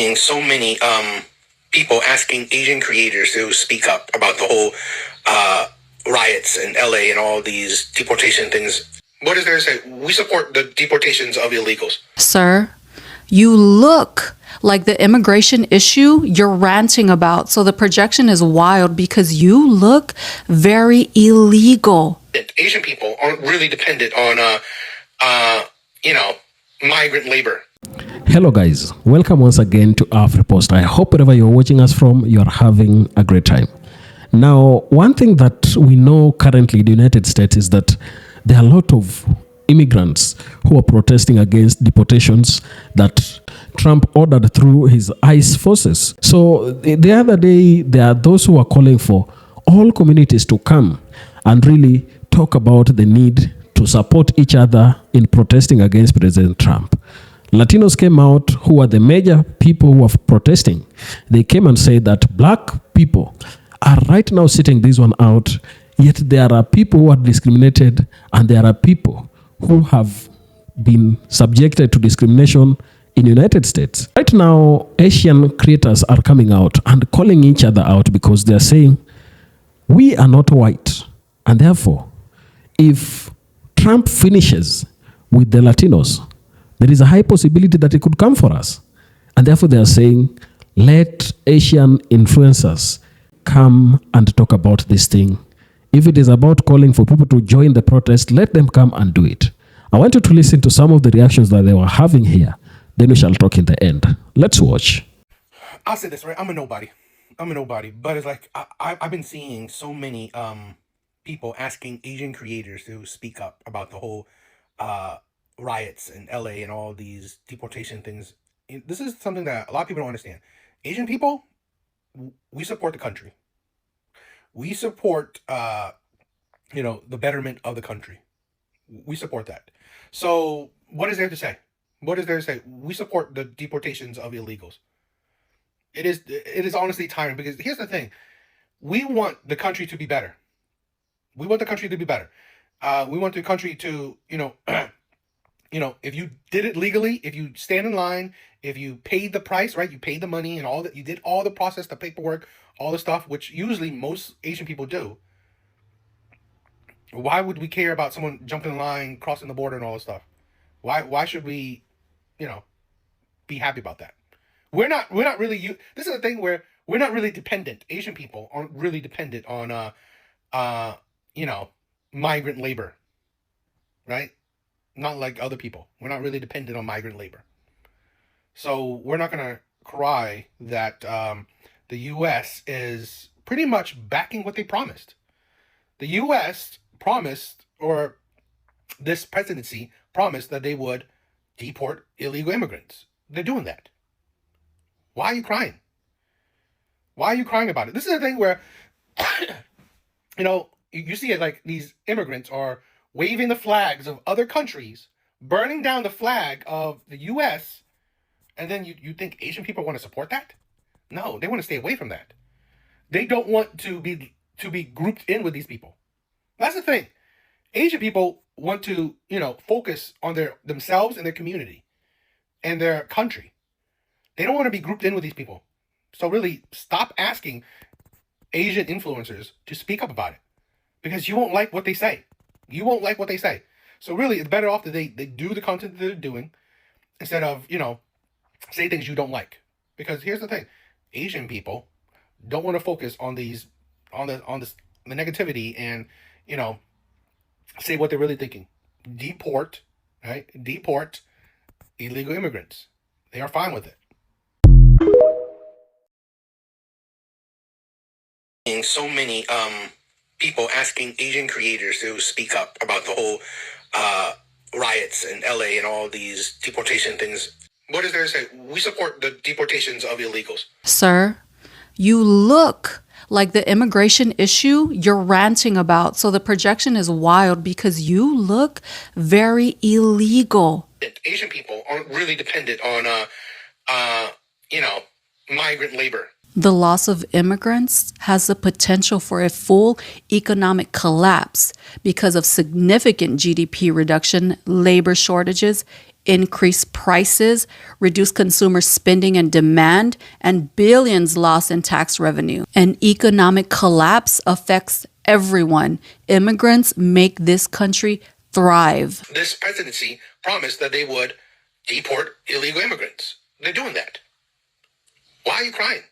seeing so many people asking Asian creators to speak up about the whole riots in LA and all these deportation things. What is there to say? We support the deportations of illegals. Sir, you look like the immigration issue you're ranting about. So the projection is wild because you look very illegal. Asian people aren't really dependent on, migrant labor. Hello guys, welcome once again to AfriPost. I hope wherever you're watching us from, you're having a great time. Now, one thing that we know currently in the United States is that there are a lot of immigrants who are protesting against deportations that Trump ordered through his ICE forces. So the other day, there are those who are calling for all communities to come and really talk about the need to support each other in protesting against President Trump. Latinos came out, who are the major people who are protesting. They came and said that black people are right now sitting this one out, yet there are people who are discriminated and there are people who have been subjected to discrimination in the United States. Right now, Asian creators are coming out and calling each other out because they are saying, we are not white. And therefore, if Trump finishes with the Latinos, there is a high possibility that it could come for us. And therefore they are saying, let Asian influencers come and talk about this thing. If it is about calling for people to join the protest, let them come and do it. I want you to listen to some of the reactions that they were having here. Then we shall talk in the end. Let's watch. I'll say this, right? I'm a nobody. But it's like, I've been seeing so many people asking Asian creators to speak up about the whole riots in LA and all these deportation things. This is something that a lot of people don't understand. Asian people, we support the country. We support, the betterment of the country. We support that. So what is there to say? We support the deportations of illegals. It is honestly tiring because here's the thing. We want the country to be better. We want the country to be better. We want the country to, if you did it legally, if you stand in line, if you paid the price, right? You paid the money and all that, you did all the process, the paperwork, all the stuff, which usually most Asian people do. Why would we care about someone jumping in line, crossing the border and all this stuff? Why should we, be happy about that? We're not really, this is the thing where we're not really dependent. Asian people aren't really dependent on, migrant labor, right? Not like other people. We're not really dependent on migrant labor. So we're not going to cry that the U.S. is pretty much backing what they promised. The U.S. promised, or this presidency promised, that they would deport illegal immigrants. They're doing that. Why are you crying? Why are you crying about it? This is the thing where, you see it like these immigrants are waving the flags of other countries, burning down the flag of the U.S., and then you think Asian people want to support that? No, they want to stay away from that. They don't want to be grouped in with these people. That's the thing. Asian people want to, focus on themselves and their community and their country. They don't want to be grouped in with these people. So really, stop asking Asian influencers to speak up about it, because you won't like what they say. You won't like what they say. So really, it's better off that they do the content that they're doing instead of, say things you don't like. Because here's the thing. Asian people don't want to focus on the negativity and, say what they're really thinking. Deport, right? Deport illegal immigrants. They are fine with it. Seeing so many people asking Asian creators to speak up about the whole riots in LA and all these deportation things. What is there to say? We support the deportations of illegals. Sir, you look like the immigration issue you're ranting about. So the projection is wild because you look very illegal. Asian people aren't really dependent on, migrant labor. The loss of immigrants has the potential for a full economic collapse because of significant GDP reduction, labor shortages, increase prices, reduce consumer spending and demand, and billions lost in tax revenue. An economic collapse affects everyone. Immigrants make this country thrive. This presidency promised that they would deport illegal immigrants. They're doing that. Why are you crying?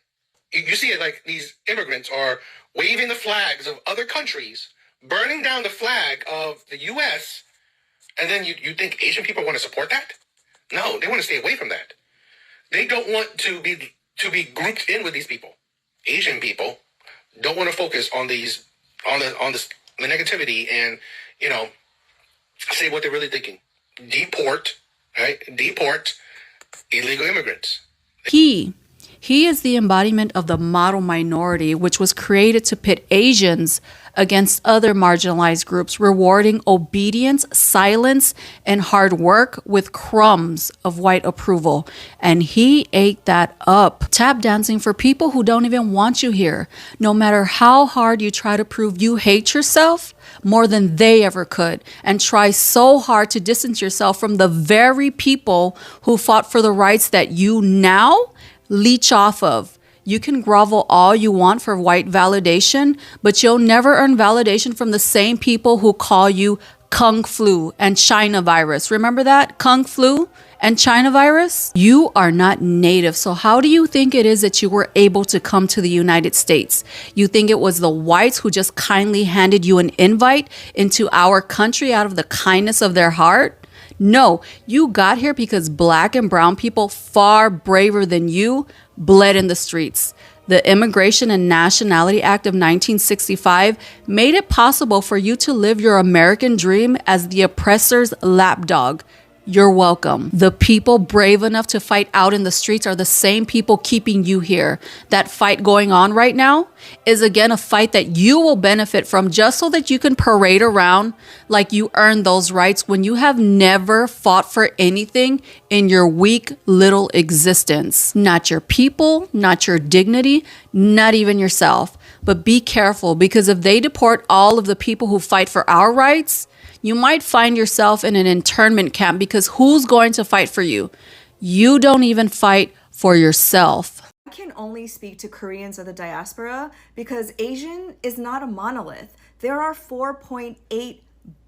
You see it like these immigrants are waving the flags of other countries, burning down the flag of the U.S., and then you think Asian people want to support that? No, they want to stay away from that. They don't want to be grouped in with these people. Asian people don't want to focus on the negativity and say what they're really thinking. Deport, right? Deport illegal immigrants. He is the embodiment of the model minority, which was created to pit Asians against other marginalized groups, rewarding obedience, silence, and hard work with crumbs of white approval. And he ate that up. Tap dancing for people who don't even want you here. No matter how hard you try to prove you hate yourself more than they ever could, and try so hard to distance yourself from the very people who fought for the rights that you now leech off of. You can grovel all you want for white validation, but you'll never earn validation from the same people who call you Kung Flu and China virus. Remember that? Kung Flu and China virus? You are not native. So how do you think it is that you were able to come to the United States? You think it was the whites who just kindly handed you an invite into our country out of the kindness of their heart? No, you got here because black and brown people, far braver than you, bled in the streets. The Immigration and Nationality Act of 1965 made it possible for you to live your American dream as the oppressor's lapdog. You're welcome. The people brave enough to fight out in the streets are the same people keeping you here. That fight going on right now is again a fight that you will benefit from, just so that you can parade around like you earned those rights when you have never fought for anything in your weak little existence. Not your people, not your dignity, not even yourself. But be careful, because if they deport all of the people who fight for our rights, you might find yourself in an internment camp, because who's going to fight for you? You don't even fight for yourself. I can only speak to Koreans of the diaspora because Asian is not a monolith. There are 4.8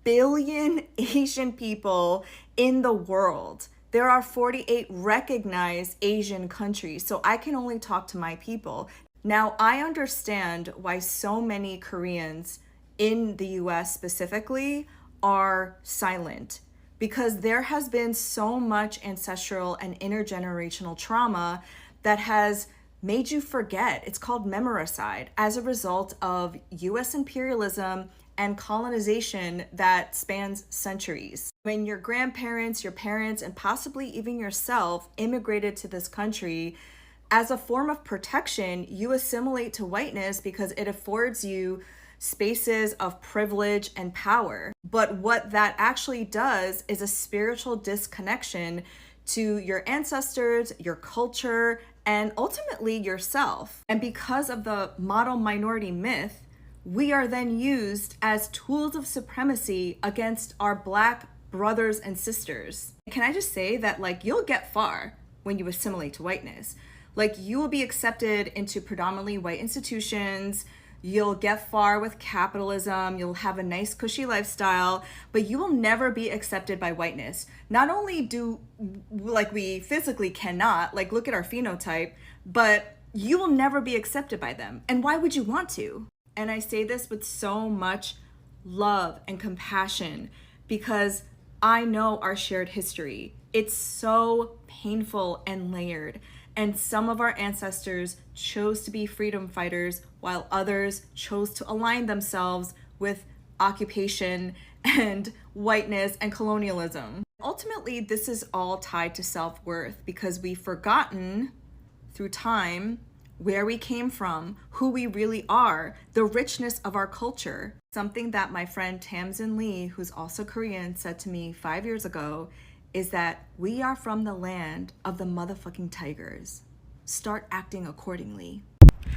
billion Asian people in the world. There are 48 recognized Asian countries, so I can only talk to my people. Now, I understand why so many Koreans in the US specifically are silent, because there has been so much ancestral and intergenerational trauma that has made you forget. It's called memoricide as a result of US imperialism and colonization that spans centuries. When your grandparents, your parents, and possibly even yourself immigrated to this country, as a form of protection, you assimilate to whiteness because it affords you spaces of privilege and power. But what that actually does is a spiritual disconnection to your ancestors, your culture, and ultimately yourself. And because of the model minority myth, we are then used as tools of supremacy against our Black brothers and sisters. Can I just say that, like, you'll get far when you assimilate to whiteness. Like, you will be accepted into predominantly white institutions. You'll get far with capitalism, you'll have a nice cushy lifestyle, but you will never be accepted by whiteness. Not only do, like, we physically cannot, like, look at our phenotype, but you will never be accepted by them. And why would you want to? And I say this with so much love and compassion because I know our shared history. It's so painful and layered. And some of our ancestors chose to be freedom fighters while others chose to align themselves with occupation and whiteness and colonialism. Ultimately, this is all tied to self-worth because we've forgotten through time where we came from, who we really are, the richness of our culture. Something that my friend Tamsin Lee, who's also Korean, said to me 5 years ago is that we are from the land of the motherfucking tigers. Start acting accordingly.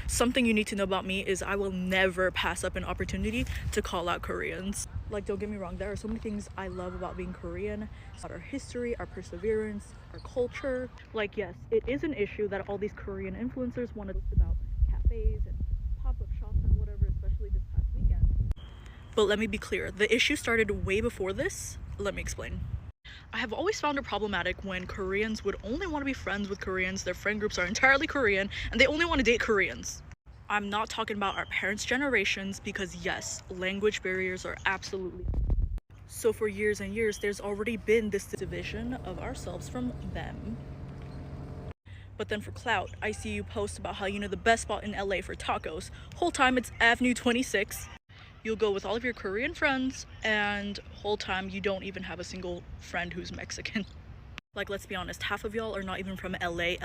Something you need to know about me is I will never pass up an opportunity to call out Koreans. Like, don't get me wrong, there are so many things I love about being Korean, about our history, our perseverance, our culture. Like, yes, it is an issue that all these Korean influencers want to post about cafes and pop-up shops and whatever, especially this past weekend. But let me be clear, the issue started way before this. Let me explain. I have always found it problematic when Koreans would only want to be friends with Koreans, their friend groups are entirely Korean, and they only want to date Koreans. I'm not talking about our parents' generations because yes, language barriers are absolutely. So for years and years, there's already been this division of ourselves from them. But then for clout, I see you post about how you know the best spot in LA for tacos. Whole time it's Avenue 26. You'll go with all of your Korean friends, and whole time you don't even have a single friend who's Mexican. Like, let's be honest, half of y'all are not even from LA.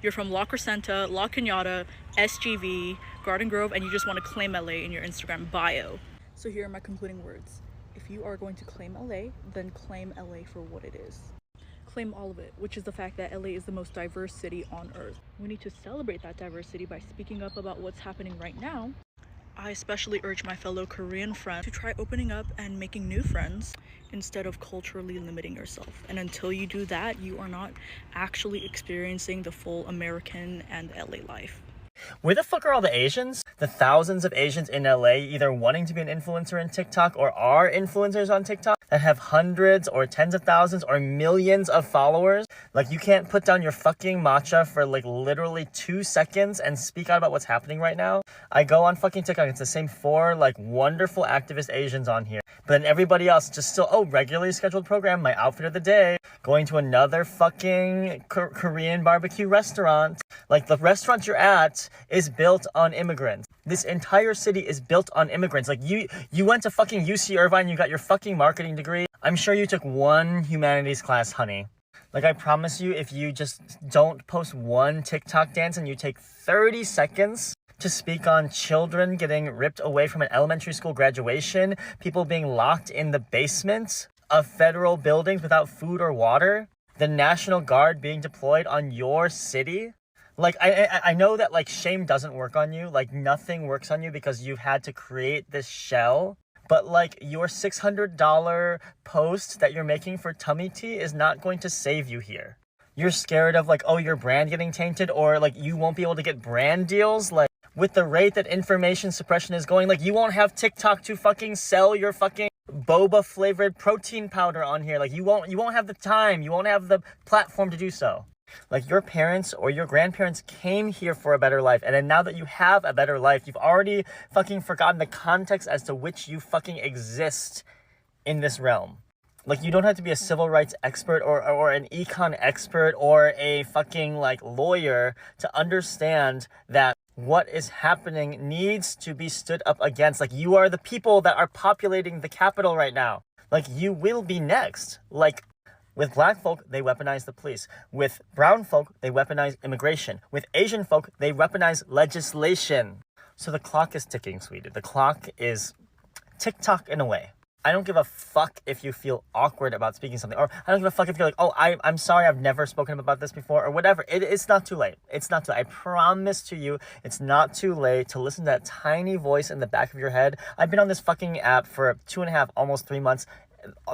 You're from La Crescenta, La Cañada, SGV, Garden Grove, and you just want to claim LA in your Instagram bio. So here are my concluding words. If you are going to claim LA, then claim LA for what it is. Claim all of it, which is the fact that LA is the most diverse city on earth. We need to celebrate that diversity by speaking up about what's happening right now. I especially urge my fellow Korean friends to try opening up and making new friends instead of culturally limiting yourself. And until you do that, you are not actually experiencing the full American and LA life. Where the fuck are all the Asians? The thousands of Asians in LA either wanting to be an influencer in TikTok or are influencers on TikTok that have hundreds or tens of thousands or millions of followers. Like, you can't put down your fucking matcha for like literally 2 seconds and speak out about what's happening right now. I go on fucking TikTok, it's the same 4 like wonderful activist Asians on here. But then everybody else just still, oh, regularly scheduled program, my outfit of the day, going to another fucking Korean barbecue restaurant. Like, the restaurant you're at is built on immigrants. This entire city is built on immigrants. Like, you went to fucking UC Irvine, you got your fucking marketing degree. I'm sure you took 1 humanities class, honey. Like, I promise you, if you just don't post 1 TikTok dance and you take 30 seconds to speak on children getting ripped away from an elementary school graduation, people being locked in the basement of federal buildings without food or water, the National Guard being deployed on your city. Like, I know that, like, shame doesn't work on you. Like, nothing works on you because you've had to create this shell. But, like, your $600 post that you're making for tummy tea is not going to save you here. You're scared of, like, oh, your brand getting tainted, or, like, you won't be able to get brand deals. Like, with the rate that information suppression is going, like, you won't have TikTok to fucking sell your fucking boba flavored protein powder on here. Like, you won't have the time. You won't have the platform to do so. Like, your parents or your grandparents came here for a better life, and then now that you have a better life, you've already fucking forgotten the context as to which you fucking exist in this realm. Like, you don't have to be a civil rights expert or an econ expert or a fucking, like, lawyer to understand that what is happening needs to be stood up against. Like, you are the people that are populating the Capitol right now. Like, you will be next. Like, with black folk, they weaponize the police. With brown folk, they weaponize immigration. With Asian folk, they weaponize legislation. So the clock is ticking, sweetie. The clock is tick-tock in a way. I don't give a fuck if you feel awkward about speaking something. Or I don't give a fuck if you're like, oh, I'm sorry, I've never spoken about this before, or whatever. It's not too late. It's not too late. I promise to you, it's not too late to listen to that tiny voice in the back of your head. I've been on this fucking app for 2.5, almost 3 months.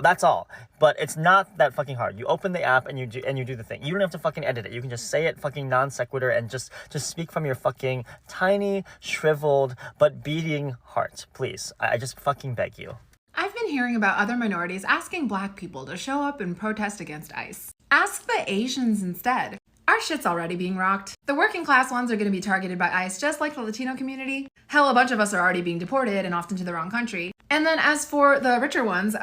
That's all. But it's not that fucking hard. You open the app and you do the thing. You don't have to fucking edit it. You can just say it fucking non sequitur and just speak from your fucking tiny, shriveled, but beating heart. Please. I just fucking beg you. I've been hearing about other minorities asking black people to show up and protest against ICE. Ask the Asians instead. Our shit's already being rocked. The working class ones are going to be targeted by ICE just like the Latino community. Hell, a bunch of us are already being deported and often to the wrong country. And then as for the richer ones,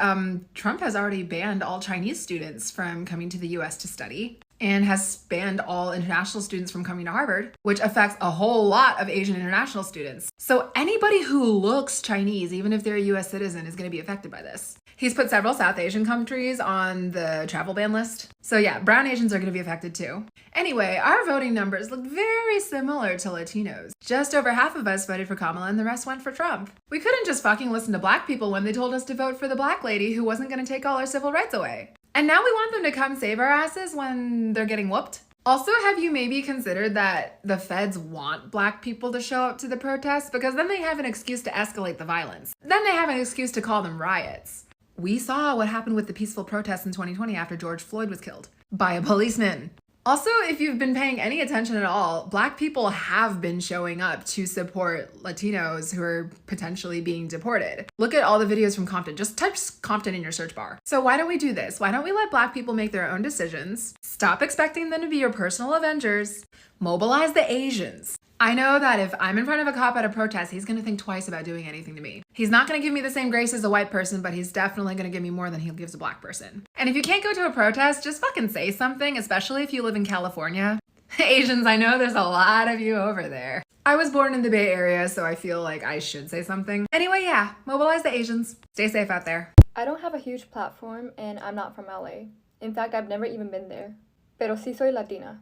Trump has already banned all Chinese students from coming to the US to study and has banned all international students from coming to Harvard, which affects a whole lot of Asian international students. So anybody who looks Chinese, even if they're a US citizen, is going to be affected by this. He's put several South Asian countries on the travel ban list. So yeah, brown Asians are going to be affected too. Anyway, our voting numbers look very similar to Latinos. Just over half of us voted for Kamala and the rest went for Trump. We couldn't just fucking listen to black people when they told us to vote for the black lady who wasn't going to take all our civil rights away. And now we want them to come save our asses when they're getting whooped? Also, have you maybe considered that the feds want black people to show up to the protests because then they have an excuse to escalate the violence? Then they have an excuse to call them riots. We saw what happened with the peaceful protests in 2020 after George Floyd was killed by a policeman. Also, if you've been paying any attention at all, black people have been showing up to support Latinos who are potentially being deported. Look at all the videos from Compton. Just type Compton in your search bar. So why don't we do this? Why don't we let black people make their own decisions? Stop expecting them to be your personal avengers. Mobilize the Asians. I know that if I'm in front of a cop at a protest, he's going to think twice about doing anything to me. He's not going to give me the same grace as a white person, but he's definitely going to give me more than he gives a black person. And if you can't go to a protest, just fucking say something, especially if you live in California. Asians, I know there's a lot of you over there. I was born in the Bay Area, so I feel like I should say something. Anyway, yeah, mobilize the Asians. Stay safe out there. I don't have a huge platform and I'm not from LA. In fact, I've never even been there. Pero sí soy Latina.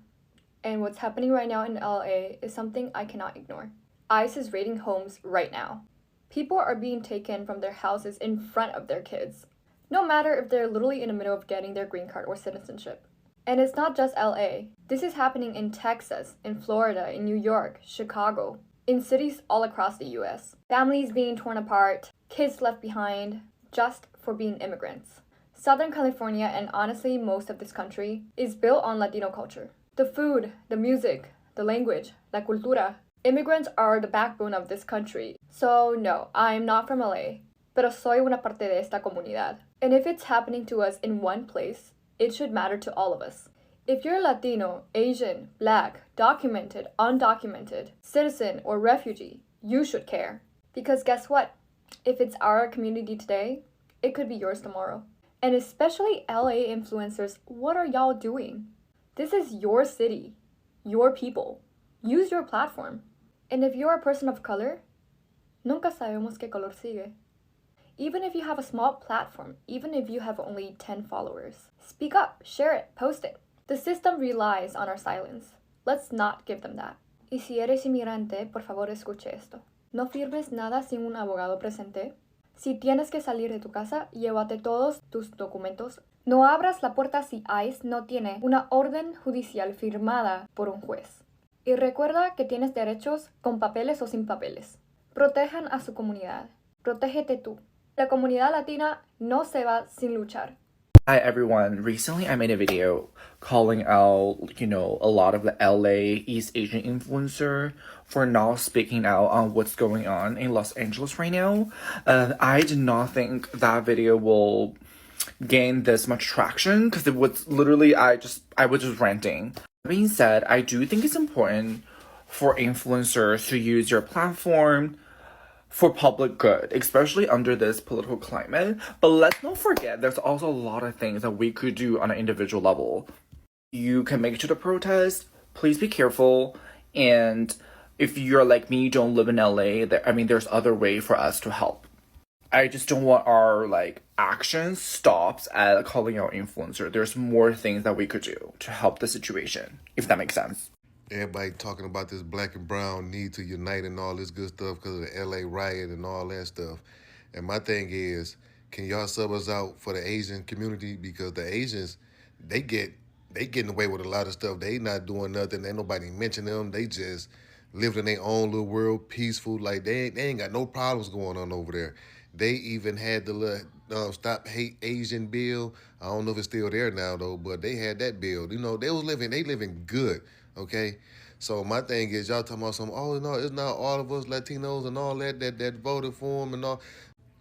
And what's happening right now in LA is something I cannot ignore. ICE is raiding homes right now. People are being taken from their houses in front of their kids, no matter if they're literally in the middle of getting their green card or citizenship. And it's not just LA. This is happening in Texas, in Florida, in New York, Chicago, in cities all across the US. Families being torn apart, kids left behind, just for being immigrants. Southern California, and honestly most of this country, is built on Latino culture. The food, the music, the language, la cultura. Immigrants are the backbone of this country. So no, I'm not from LA, pero soy una parte de esta comunidad. And if it's happening to us in one place, it should matter to all of us. If you're Latino, Asian, Black, documented, undocumented, citizen, or refugee, you should care. Because guess what? If it's our community today, it could be yours tomorrow. And especially LA influencers, what are y'all doing? This is your city, your people. Use your platform. And if you're a person of color, nunca sabemos qué color sigue. Even if you have a small platform, even if you have only 10 followers, speak up, share it, post it. The system relies on our silence. Let's not give them that. Y si eres inmigrante, por favor escuche esto. No firmes nada sin un abogado presente. Si tienes que salir de tu casa, llévate todos tus documentos. No abras la puerta si ICE no tiene una orden judicial firmada por un juez. Y recuerda que tienes derechos con papeles o sin papeles. Protejan a su comunidad. Protégete tú. La comunidad latina no se va sin luchar. Hi everyone, recently I made a video calling out, a lot of the LA East Asian influencer for not speaking out on what's going on in Los Angeles right now. I did not think that video will gain this much traction because it was literally, I was just ranting. That being said, I do think it's important for influencers to use your platform for public good, especially under this political climate. But let's not forget, there's also a lot of things that we could do on an individual level. You can make it to the protest, please be careful, and if you're like me, don't live in LA, there's other way for us to help. I just don't want our action stops at calling out influencer. There's more things that we could do to help the situation, if that makes sense. Everybody talking about this black and brown need to unite and all this good stuff because of the LA riot and all that stuff. And my thing is, can y'all sub us out for the Asian community? Because the Asians, they getting away with a lot of stuff. They not doing nothing. Ain't nobody mention them. They just lived in their own little world, peaceful. Like they ain't got no problems going on over there. They even had the little Stop Hate Asian bill. I don't know if it's still there now though, but they had that bill. They living good. Okay, so my thing is, y'all talking about no, it's not all of us Latinos and all that voted for him and all,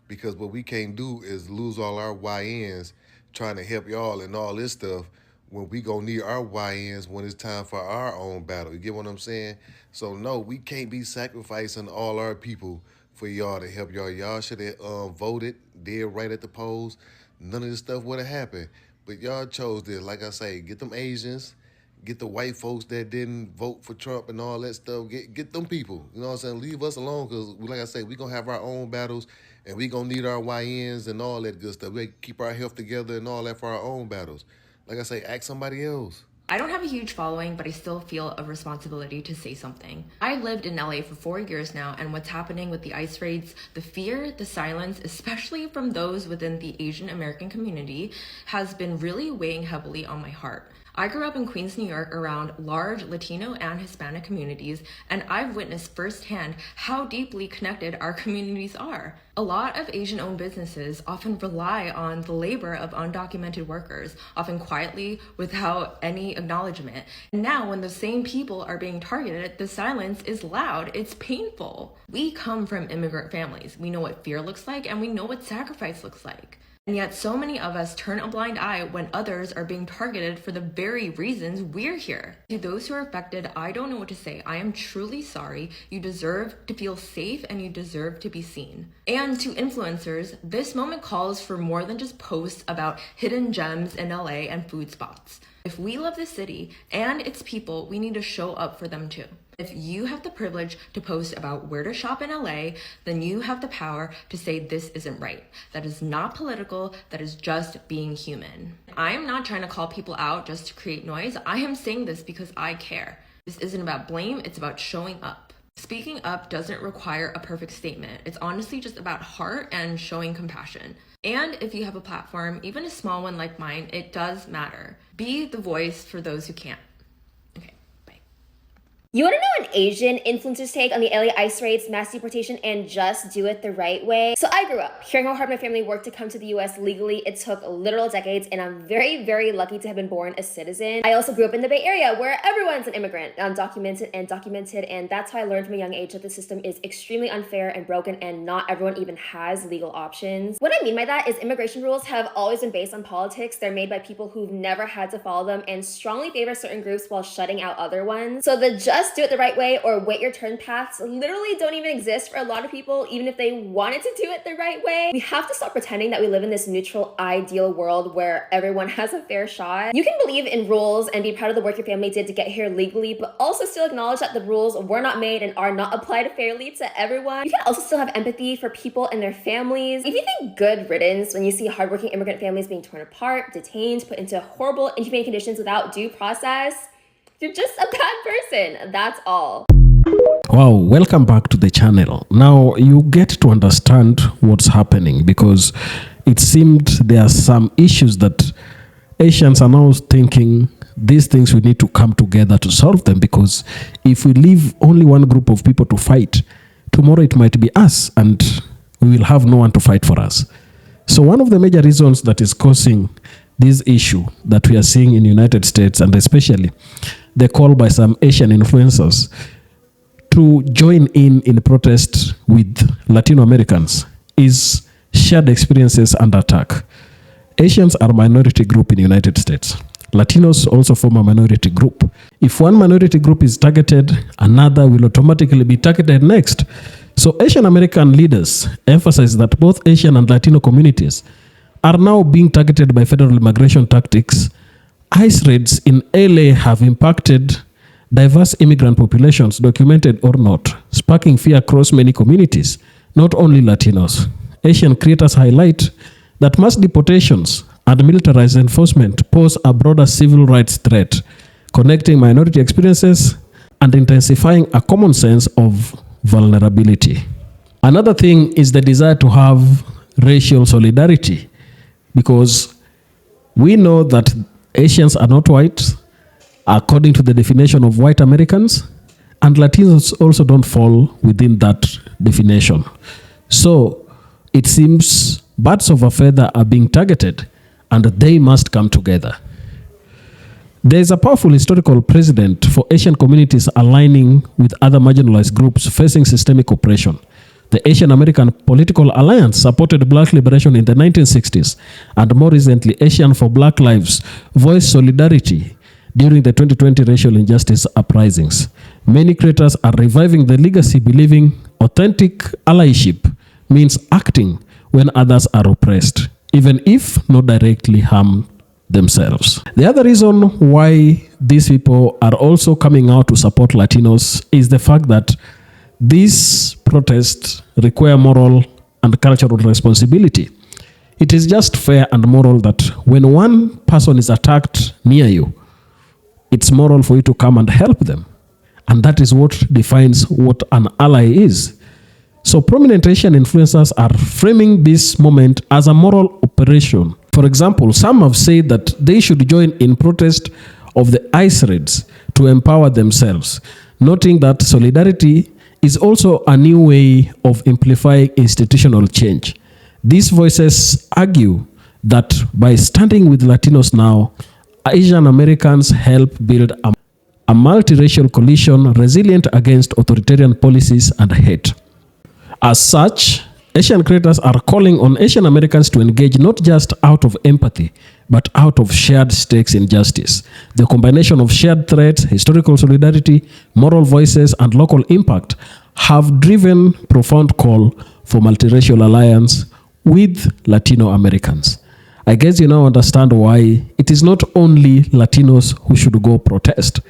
because what we can't do is lose all our YNs trying to help y'all and all this stuff when we gonna need our YNs when it's time for our own battle. You get what I'm saying? So no, we can't be sacrificing all our people for y'all to help y'all. Y'all should have voted, did right at the polls. None of this stuff would have happened, but y'all chose this. Like I say, get them Asians. Get the white folks that didn't vote for Trump and all that stuff. Get them people. You know what I'm saying? Leave us alone because, like I say, we're going to have our own battles and we're going to need our YNs and all that good stuff. We keep our health together and all that for our own battles. Like I say, ask somebody else. I don't have a huge following, but I still feel a responsibility to say something. I've lived in LA for 4 years now, and what's happening with the ICE raids, the fear, the silence, especially from those within the Asian American community, has been really weighing heavily on my heart. I grew up in Queens, New York around large Latino and Hispanic communities, and I've witnessed firsthand how deeply connected our communities are. A lot of Asian-owned businesses often rely on the labor of undocumented workers, often quietly without any acknowledgement. And now when the same people are being targeted, the silence is loud. It's painful. We come from immigrant families. We know what fear looks like, and we know what sacrifice looks like. And yet so many of us turn a blind eye when others are being targeted for the very reasons we're here. To those who are affected, I don't know what to say. I am truly sorry. You deserve to feel safe and you deserve to be seen. And to influencers, this moment calls for more than just posts about hidden gems in LA and food spots. If we love the city and its people, we need to show up for them too. If you have the privilege to post about where to shop in LA, then you have the power to say this isn't right. That is not political, that is just being human. I am not trying to call people out just to create noise. I am saying this because I care. This isn't about blame, it's about showing up. Speaking up doesn't require a perfect statement. It's honestly just about heart and showing compassion. And if you have a platform, even a small one like mine, it does matter. Be the voice for those who can't. You want to know an Asian influencer's take on the LA ICE raids, mass deportation, and just do it the right way? So I grew up hearing how hard my family worked to come to the US legally. It took literal decades, and I'm very, very lucky to have been born a citizen. I also grew up in the Bay Area where everyone's an immigrant, undocumented and documented, and that's how I learned from a young age that the system is extremely unfair and broken, and not everyone even has legal options. What I mean by that is immigration rules have always been based on politics. They're made by people who've never had to follow them and strongly favor certain groups while shutting out other ones. So the just do it the right way or wait your turn paths literally don't even exist for a lot of people, even if they wanted to do it the right way. We have to stop pretending that we live in this neutral, ideal world where everyone has a fair shot. You can believe in rules and be proud of the work your family did to get here legally, but also still acknowledge that the rules were not made and are not applied fairly to everyone. You can also still have empathy for people and their families. If you think good riddance when you see hardworking immigrant families being torn apart, detained, put into horrible, inhumane conditions without due process, you're just a bad person. That's all. Wow, welcome back to the channel. Now you get to understand what's happening, because it seemed there are some issues that Asians are now thinking these things we need to come together to solve them, because if we leave only one group of people to fight, tomorrow it might be us and we will have no one to fight for us. So one of the major reasons that is causing this issue that we are seeing in the United States, and especially the call by some Asian influencers to join in protest with Latino Americans, is shared experiences under attack. Asians are a minority group in the United States. Latinos also form a minority group. If one minority group is targeted, another will automatically be targeted next. So Asian American leaders emphasize that both Asian and Latino communities are now being targeted by federal immigration tactics. ICE raids in LA have impacted diverse immigrant populations, documented or not, sparking fear across many communities, not only Latinos. Asian creators highlight that mass deportations and militarized enforcement pose a broader civil rights threat, connecting minority experiences and intensifying a common sense of vulnerability. Another thing is the desire to have racial solidarity, because we know that Asians are not white, according to the definition of white Americans, and Latinos also don't fall within that definition. So it seems birds of a feather are being targeted, and they must come together. There is a powerful historical precedent for Asian communities aligning with other marginalized groups facing systemic oppression. The Asian American Political Alliance supported Black liberation in the 1960s, and more recently, Asian for Black Lives voiced solidarity during the 2020 racial injustice uprisings. Many creators are reviving the legacy, believing authentic allyship means acting when others are oppressed, even if not directly harm themselves. The other reason why these people are also coming out to support Latinos is the fact that these protests require moral and cultural responsibility. It is just fair and moral that when one person is attacked near you, it's moral for you to come and help them. And that is what defines what an ally is. So prominent Asian influencers are framing this moment as a moral operation. For example, some have said that they should join in protest of the ICE raids to empower themselves, noting that solidarity is also a new way of amplifying institutional change. These voices argue that by standing with Latinos now, Asian Americans help build a multiracial coalition resilient against authoritarian policies and hate. As such, Asian creators are calling on Asian Americans to engage not just out of empathy, but out of shared stakes in justice. The combination of shared threats, historical solidarity, moral voices, and local impact have driven profound call for multiracial alliance with Latino Americans. I guess you now understand why it is not only Latinos who should go protest.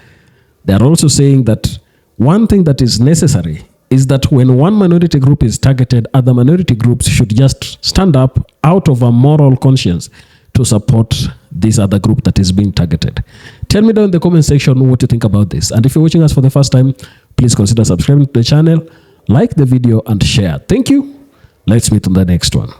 They are also saying that one thing that is necessary is that when one minority group is targeted, other minority groups should just stand up out of a moral conscience to support this other group that is being targeted. Tell me down in the comment section what you think about this. And if you're watching us for the first time, please consider subscribing to the channel, like the video, and share. Thank you. Let's meet on the next one.